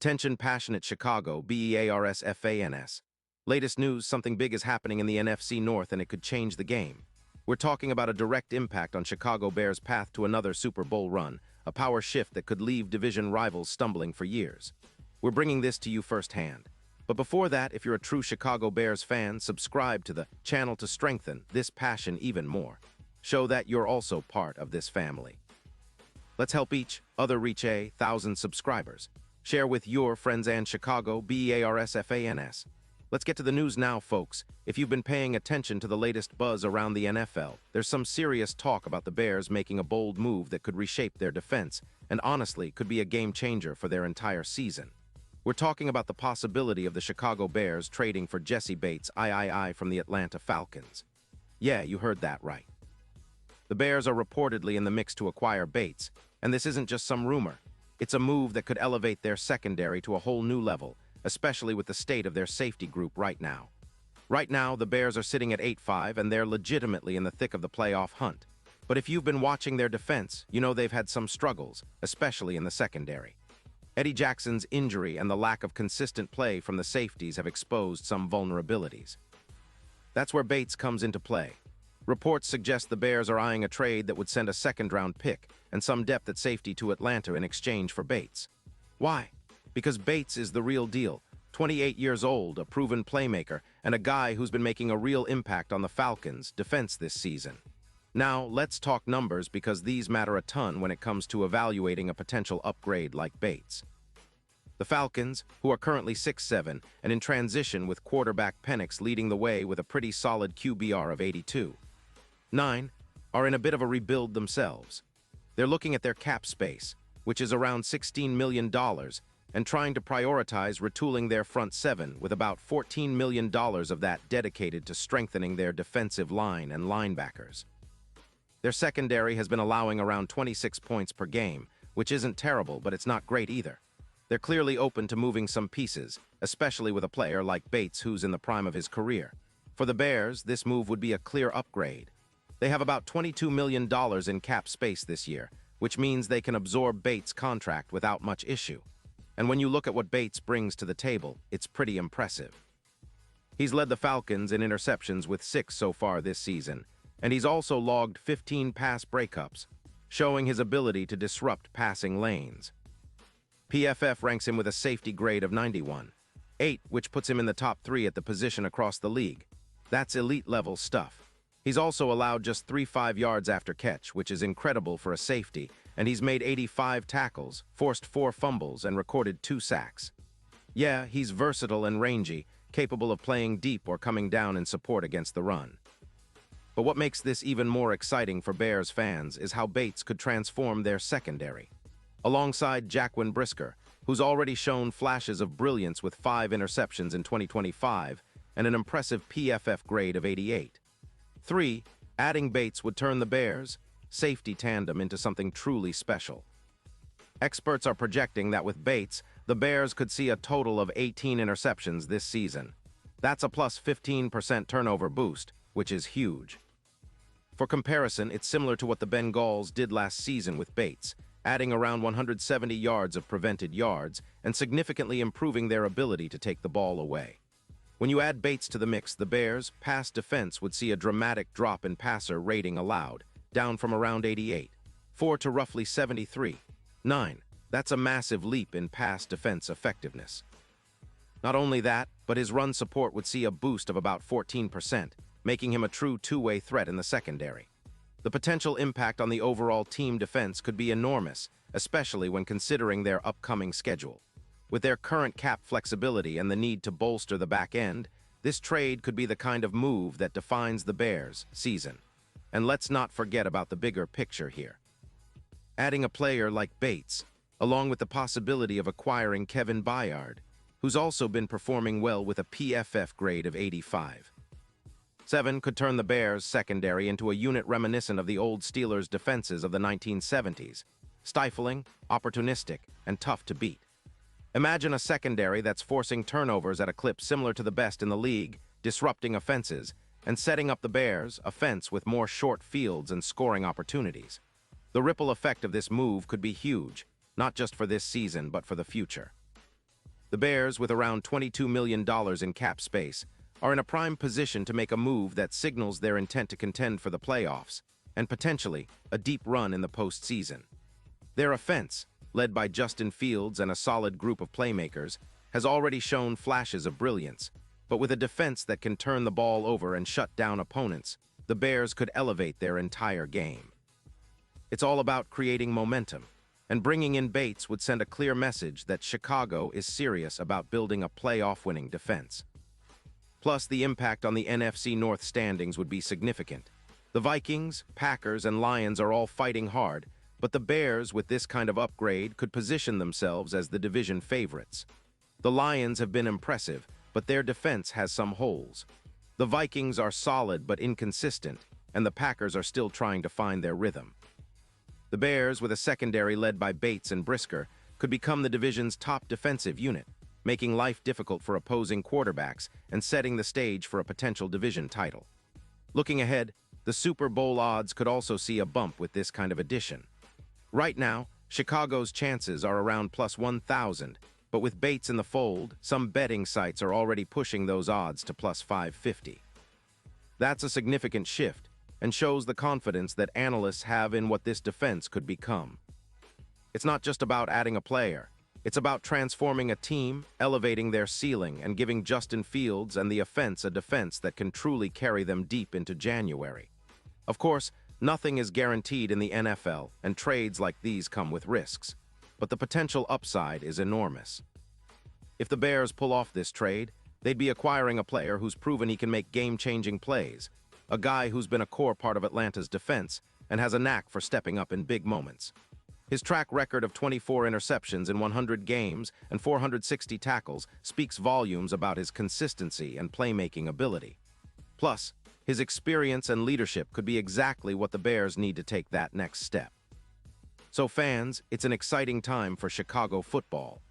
Attention passionate Chicago, Bears fans. Latest news, something big is happening in the NFC North and it could change the game. We're talking about a direct impact on Chicago Bears' path to another Super Bowl run, a power shift that could leave division rivals stumbling for years. We're bringing this to you firsthand. But before that, if you're a true Chicago Bears fan, subscribe to the channel to strengthen this passion even more. Show that you're also part of this family. Let's help each other reach 1,000 subscribers. Share with your friends and Chicago Bears fans. Let's get to the news now, folks. If you've been paying attention to the latest buzz around the NFL, there's some serious talk about the Bears making a bold move that could reshape their defense, and honestly could be a game changer for their entire season. We're talking about the possibility of the Chicago Bears trading for Jesse Bates from the Atlanta Falcons. Yeah, you heard that right. The Bears are reportedly in the mix to acquire Bates, and this isn't just some rumor. It's a move that could elevate their secondary to a whole new level, especially with the state of their safety group right now. Right now, the Bears are sitting at 8-5, and they're legitimately in the thick of the playoff hunt. But if you've been watching their defense, you know they've had some struggles, especially in the secondary. Eddie Jackson's injury and the lack of consistent play from the safeties have exposed some vulnerabilities. That's where Bates comes into play. Reports suggest the Bears are eyeing a trade that would send a second-round pick and some depth at safety to Atlanta in exchange for Bates. Why? Because Bates is the real deal, 28 years old, a proven playmaker, and a guy who's been making a real impact on the Falcons' defense this season. Now, let's talk numbers because these matter a ton when it comes to evaluating a potential upgrade like Bates. The Falcons, who are currently 6-7 and in transition with quarterback Penix leading the way with a pretty solid QBR of 82.9, are in a bit of a rebuild themselves. They're looking at their cap space, which is around $16 million, and trying to prioritize retooling their front seven with about $14 million of that dedicated to strengthening their defensive line and linebackers. Their secondary has been allowing around 26 points per game, which isn't terrible, but it's not great either. They're clearly open to moving some pieces, especially with a player like Bates who's in the prime of his career. For the Bears, this move would be a clear upgrade. They have about $22 million in cap space this year, which means they can absorb Bates' contract without much issue. And when you look at what Bates brings to the table, it's pretty impressive. He's led the Falcons in interceptions with 6 so far this season, and he's also logged 15 pass breakups, showing his ability to disrupt passing lanes. PFF ranks him with a safety grade of 91.8, which puts him in the top 3 at the position across the league. That's elite-level stuff. He's also allowed just 3.5 yards after catch, which is incredible for a safety, and he's made 85 tackles, forced 4 fumbles, and recorded 2 sacks. Yeah, he's versatile and rangy, capable of playing deep or coming down in support against the run. But what makes this even more exciting for Bears fans is how Bates could transform their secondary. Alongside Jaquan Brisker, who's already shown flashes of brilliance with 5 interceptions in 2025 and an impressive PFF grade of 88.3, adding Bates would turn the Bears' safety tandem into something truly special. Experts are projecting that with Bates, the Bears could see a total of 18 interceptions this season. That's a plus 15% turnover boost, which is huge. For comparison, it's similar to what the Bengals did last season with Bates, adding around 170 yards of prevented yards and significantly improving their ability to take the ball away. When you add Bates to the mix, the Bears' pass defense would see a dramatic drop in passer rating allowed, down from around 88.4 to roughly 73.9. That's a massive leap in pass defense effectiveness. Not only that, but his run support would see a boost of about 14%, making him a true two-way threat in the secondary. The potential impact on the overall team defense could be enormous, especially when considering their upcoming schedule. With their current cap flexibility and the need to bolster the back end, this trade could be the kind of move that defines the Bears' season. And let's not forget about the bigger picture here. Adding a player like Bates, along with the possibility of acquiring Kevin Byard, who's also been performing well with a PFF grade of 85.7, could turn the Bears' secondary into a unit reminiscent of the old Steelers' defenses of the 1970s, stifling, opportunistic, and tough to beat. Imagine a secondary that's forcing turnovers at a clip similar to the best in the league, disrupting offenses, and setting up the Bears' offense with more short fields and scoring opportunities. The ripple effect of this move could be huge, not just for this season, but for the future. The Bears, with around $22 million in cap space, are in a prime position to make a move that signals their intent to contend for the playoffs, and potentially a deep run in the postseason. Their offense, led by Justin Fields and a solid group of playmakers, has already shown flashes of brilliance, but with a defense that can turn the ball over and shut down opponents, the Bears could elevate their entire game. It's all about creating momentum, and bringing in Bates would send a clear message that Chicago is serious about building a playoff-winning defense. Plus, the impact on the NFC North standings would be significant. The Vikings, Packers, and Lions are all fighting hard, but the Bears, with this kind of upgrade, could position themselves as the division favorites. The Lions have been impressive, but their defense has some holes. The Vikings are solid but inconsistent, and the Packers are still trying to find their rhythm. The Bears, with a secondary led by Bates and Brisker, could become the division's top defensive unit, making life difficult for opposing quarterbacks and setting the stage for a potential division title. Looking ahead, the Super Bowl odds could also see a bump with this kind of addition. Right now, Chicago's chances are around plus 1,000, but with Bates in the fold, some betting sites are already pushing those odds to plus 550. That's a significant shift, and shows the confidence that analysts have in what this defense could become. It's not just about adding a player. It's about transforming a team, elevating their ceiling, and giving Justin Fields and the offense a defense that can truly carry them deep into January. Of course, nothing is guaranteed in the NFL, and trades like these come with risks. But the potential upside is enormous. If the Bears pull off this trade, they'd be acquiring a player who's proven he can make game-changing plays, a guy who's been a core part of Atlanta's defense and has a knack for stepping up in big moments. His track record of 24 interceptions in 100 games and 460 tackles speaks volumes about his consistency and playmaking ability. Plus, his experience and leadership could be exactly what the Bears need to take that next step. So fans, it's an exciting time for Chicago football.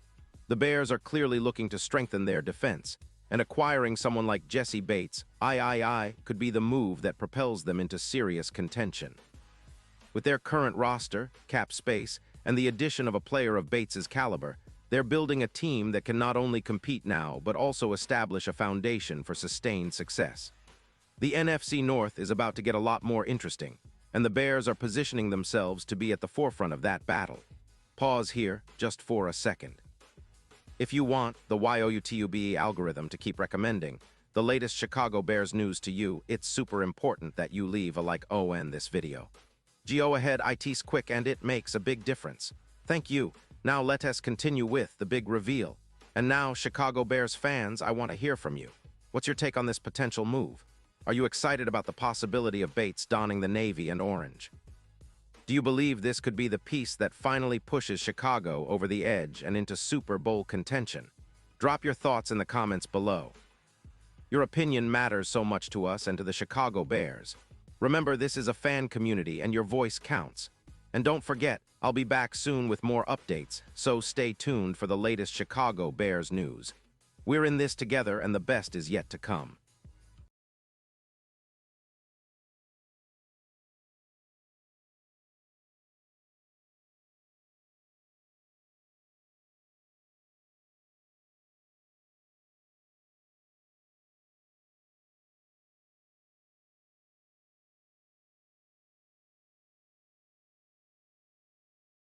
The Bears are clearly looking to strengthen their defense, and acquiring someone like Jesse Bates, could be the move that propels them into serious contention. With their current roster, cap space, and the addition of a player of Bates's caliber, they're building a team that can not only compete now, but also establish a foundation for sustained success. The NFC North is about to get a lot more interesting, and the Bears are positioning themselves to be at the forefront of that battle. Pause here just for a second. If you want the YouTube algorithm to keep recommending the latest Chicago Bears news to you, it's super important that you leave a like on this video. Go ahead, it's quick and it makes a big difference. Thank you. Now let us continue with the big reveal. And now, Chicago Bears fans, I want to hear from you. What's your take on this potential move? Are you excited about the possibility of Bates donning the navy and orange? Do you believe this could be the piece that finally pushes Chicago over the edge and into Super Bowl contention? Drop your thoughts in the comments below. Your opinion matters so much to us and to the Chicago Bears. Remember, this is a fan community and your voice counts. And don't forget, I'll be back soon with more updates, so stay tuned for the latest Chicago Bears news. We're in this together and the best is yet to come.